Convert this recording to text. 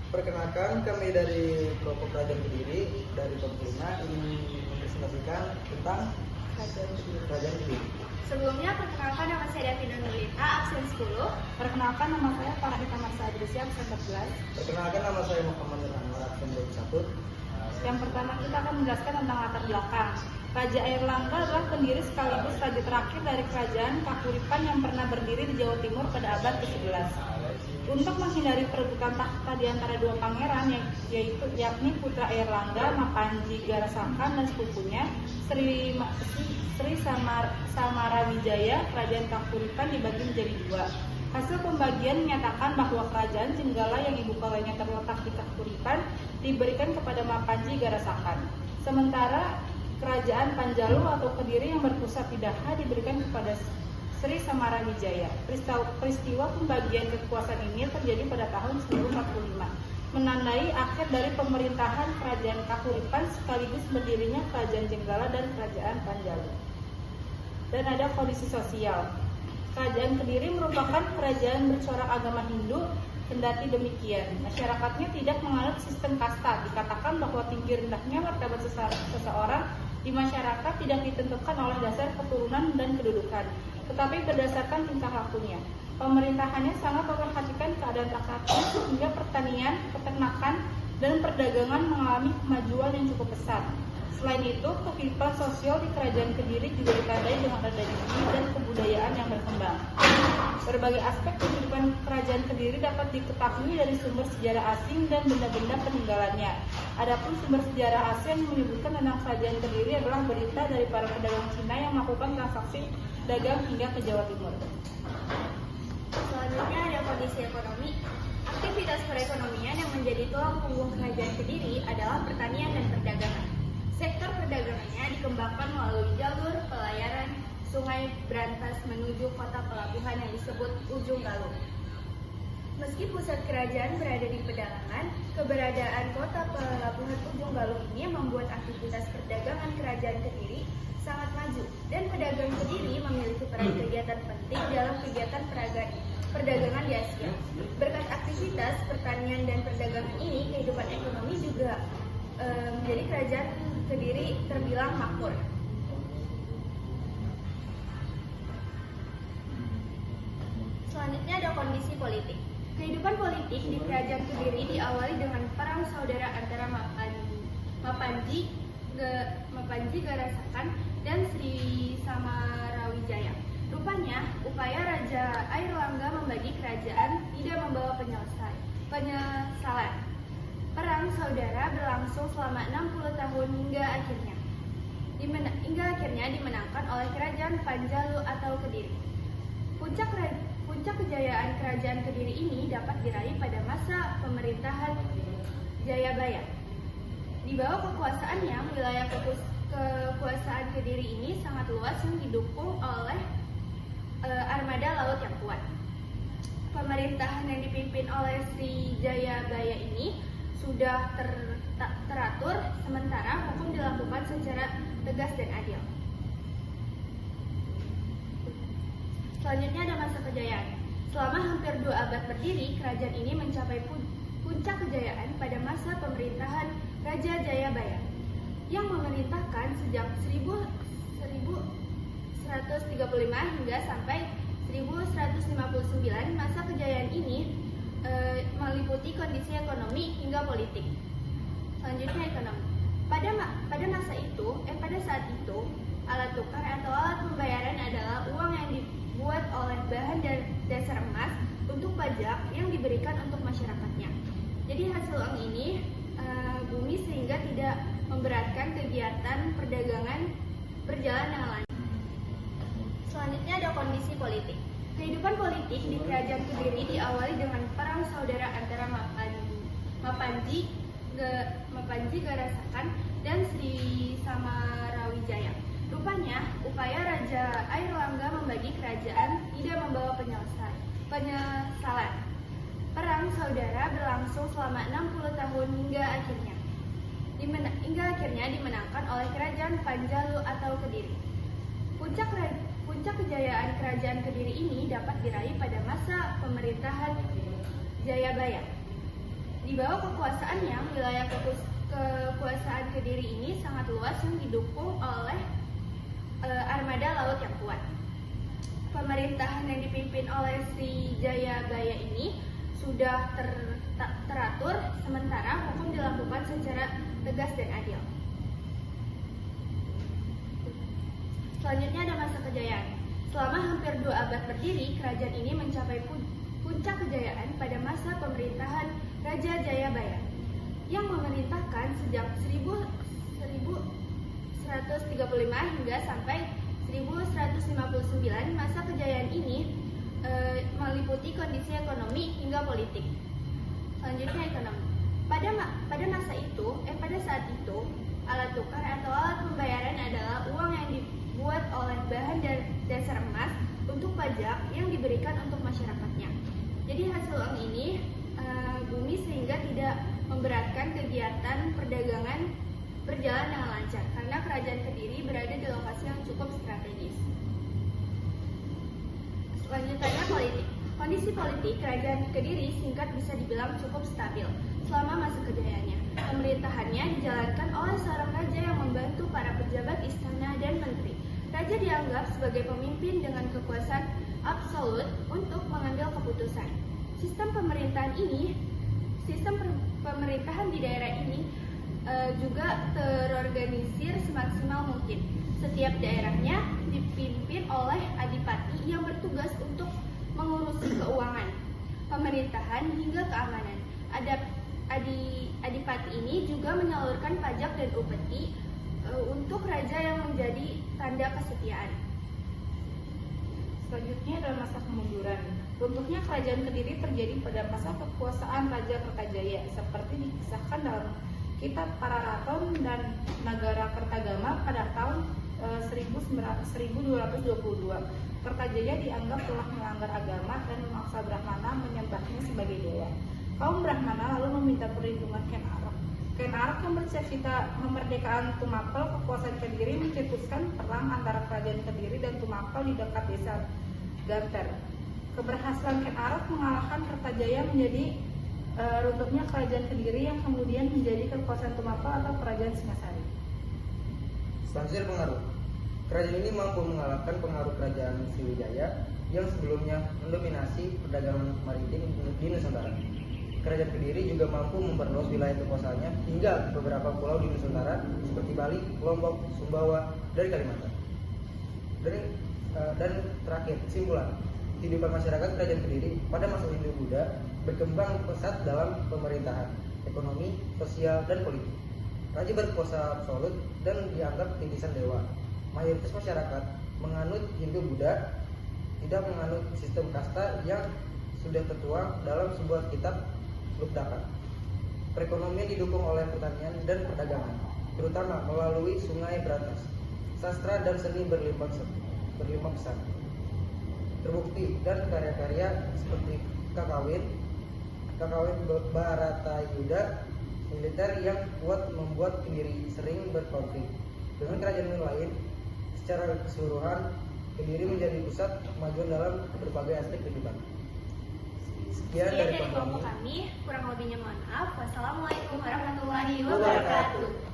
Perkenalkan, kami dari kelompok Kerajaan Kediri dari kelompok 5 ingin mempresentasikan tentang Kerajaan Kediri. Sebelumnya, perkenalkan nama saya Davina Nurlita, absen 10. Perkenalkan, nama saya Farahita Marsa Adrisia, absen 14. Perkenalkan, nama saya Muhammad Nur Anwar, absen 21. Yang pertama kita akan menjelaskan tentang latar belakang. Raja Airlangga adalah pendiri sekaligus raja terakhir dari kerajaan Kahuripan yang pernah berdiri di Jawa Timur pada abad ke-11. Untuk menghindari perebutan takhta di antara dua pangeran yakni putra Airlangga, Mapanji Garasakan dan sepupunya Sri Samarawijaya, kerajaan Kahuripan dibagi menjadi dua. Hasil pembagian menyatakan bahwa kerajaan Jenggala yang ibu kotanya terletak di Kahuripan diberikan kepada Mapanji Garasakan. Sementara kerajaan Panjalu atau Kediri yang berpusat di Daha diberikan kepada Sri Samarawijaya. Peristiwa pembagian kekuasaan ini terjadi pada tahun 1045, menandai akhir dari pemerintahan kerajaan Kahuripan sekaligus berdirinya kerajaan Jenggala dan kerajaan Panjalu. Dan ada kondisi sosial. Kerajaan Kediri merupakan kerajaan bercorak agama Hindu. Kendati demikian, masyarakatnya tidak menganut sistem kasta. Dikatakan bahwa tinggi rendahnya martabat seseorang di masyarakat tidak ditentukan oleh dasar keturunan dan kedudukan, tetapi berdasarkan tingkah lakunya. Pemerintahannya sangat memperhatikan keadaan rakyatnya sehingga pertanian, peternakan, dan perdagangan mengalami kemajuan yang cukup pesat. Selain itu, kehidupan sosial di kerajaan Kediri juga ditandai dengan tradisi dan kebudayaan yang berkembang. Berbagai aspek kehidupan kerajaan Kediri dapat diketahui dari sumber sejarah asing dan benda-benda peninggalannya. Adapun sumber sejarah asing yang menyebutkan tentang kerajaan Kediri adalah berita dari para pedagang Cina yang melakukan transaksi dagang hingga ke Jawa Timur. Selanjutnya ada kondisi ekonomi. Aktivitas perekonomian yang menjadi tulang punggung kerajaan Kediri adalah pertanian dan perdagangan. Sektor perdagangannya dikembangkan melalui jalur pelayaran Sungai Brantas menuju kota pelabuhan yang disebut Ujung Galuh. Meski pusat kerajaan berada di pedalaman, keberadaan kota pelabuhan Ujung Galuh ini membuat aktivitas perdagangan kerajaan Kediri sangat maju, dan pedagang Kediri memiliki peran kegiatan penting dalam kegiatan perdagangan di Asia. Berkat aktivitas pertanian dan perdagangan ini, kehidupan ekonomi juga menjadi kerajaan Kediri terbilang makmur. Selanjutnya ada kondisi politik. Kehidupan politik di kerajaan Kediri diawali dengan perang saudara antara Mapanji Garasakan dan Sri Samarawijaya. Rupanya, upaya Raja Airlangga membagi kerajaan tidak membawa penyesalan. Perang saudara berlangsung selama 60 tahun hingga akhirnya dimenangkan oleh kerajaan Panjalu atau Kediri. Puncak kejayaan kerajaan Kediri ini dapat diraih pada masa pemerintahan Jayabaya. Di bawah kekuasaannya, wilayah kekuasaan Kediri ini sangat luas yang didukung oleh armada laut yang kuat. Pemerintahan yang dipimpin oleh Sri Jayabaya ini sudah teratur, sementara hukum dilakukan secara tegas dan adil. Selanjutnya ada masa kejayaan. Selama hampir 2 abad berdiri, kerajaan ini mencapai puncak kejayaan pada masa pemerintahan Raja Jayabaya yang memerintahkan sejak 1135 hingga sampai 1159. Masa kejayaan ini meliputi kondisi ekonomi hingga politik. Selanjutnya ekonomi. Pada saat itu, alat tukar atau alat pembayaran adalah uang yang dibuat oleh bahan dasar emas untuk pajak yang diberikan untuk masyarakatnya. Jadi hasil uang ini bumi sehingga tidak memberatkan kegiatan perdagangan berjalan dengan lancar. Selanjutnya ada kondisi politik. Kehidupan politik di kerajaan Kediri diawali dengan perang saudara antara Mapanji Garasakan dan Sri Samarawijaya. Rupanya, upaya Raja Airlangga membagi kerajaan tidak membawa penyesalan. Perang saudara berlangsung selama 60 tahun hingga akhirnya dimenangkan oleh kerajaan Panjalu atau Kediri. Puncak kejayaan kerajaan Kediri ini dapat diraih pada masa pemerintahan Jayabaya. Di bawah kekuasaannya, wilayah kekuasaan Kediri ini sangat luas yang didukung oleh armada laut yang kuat. Pemerintahan yang dipimpin oleh Srijayabaya ini sudah teratur, sementara hukum dilakukan secara tegas dan adil. Selanjutnya ada masa kejayaan. Selama hampir 2 abad berdiri, kerajaan ini mencapai puncak kejayaan pada masa pemerintahan Raja Jayabaya yang memerintahkan sejak 1135 hingga sampai 1159. Masa kejayaan ini meliputi kondisi ekonomi hingga politik. Selanjutnya ekonomi. Pada saat itu, alat tukar atau alat pembayaran adalah uang yang dibuat oleh bahan dasar emas untuk pajak yang diberikan untuk masyarakatnya. Jadi hasil uang ini bumi sehingga tidak memberatkan kegiatan perdagangan berjalan dengan lancar karena kerajaan Kediri berada di lokasi yang cukup strategis. Selanjutnya politik. Kondisi politik kerajaan Kediri singkat bisa dibilang cukup stabil selama masa kejayaannya. Pemerintahannya dijalankan oleh seorang raja yang membantu para pejabat istana dan menteri. Raja dianggap sebagai pemimpin dengan kekuasaan absolut untuk mengambil keputusan. Sistem pemerintahan di daerah ini juga terorganisir semaksimal mungkin. Setiap daerahnya dipimpin oleh adipati yang bertugas untuk mengurusi keuangan, pemerintahan hingga keamanan. Adipati ini juga menyalurkan pajak dan upeti untuk raja yang menjadi tanda kesetiaan. Selanjutnya adalah masa kemunduran. Runtuhnya kerajaan Kediri terjadi pada masa kekuasaan Raja Kertajaya seperti dikisahkan dalam Kitab Pararaton dan Nagara Kertagama pada tahun 1222. Kertajaya dianggap telah melanggar agama dan memaksa Brahmana menyembahnya sebagai dewa. Kaum Brahmana lalu meminta perlindungan Ken Arok. Ken Arok yang bercita-cita kemerdekaan Tumapel, kekuasaan Kediri mencetuskan perang antara kerajaan Kediri dan Tumapel di dekat desa Ganter. Keberhasilan Ken Arok mengalahkan Kertajaya menjadi runtuhnya kerajaan Kediri yang kemudian menjadi kekuasaan Tumapel atau kerajaan Singasari. Selanjutnya pengaruh. Kerajaan ini mampu mengalahkan pengaruh kerajaan Sriwijaya yang sebelumnya mendominasi perdagangan maritim di Nusantara. Kerajaan Kediri juga mampu memperluas wilayah kekuasaannya hingga beberapa pulau di Nusantara seperti Bali, Lombok, Sumbawa, dan Kalimantan. Dan terakhir, kesimpulan. Kehidupan masyarakat kerajaan Kediri pada masa Hindu-Buddha berkembang pesat dalam pemerintahan, ekonomi, sosial, dan politik. Raja berkuasa absolut dan dianggap titisan dewa. Mayoritas masyarakat menganut Hindu-Buddha, tidak menganut sistem kasta yang sudah tertuang dalam sebuah kitab Luptaka. Perekonomian didukung oleh pertanian dan perdagangan, terutama melalui sungai beratas. Sastra dan seni berlimpah besar. Terbukti dan karya-karya seperti Kakawin Bharatayuda, militer yang kuat membuat Kediri sering berkonflik dengan kerajaan lain. Secara keseluruhan, Kediri menjadi pusat kemajuan dalam berbagai aspek kehidupan. Sekian dari kelompok kami. kurang lebihnya mohon maaf. Wassalamualaikum warahmatullahi wabarakatuh.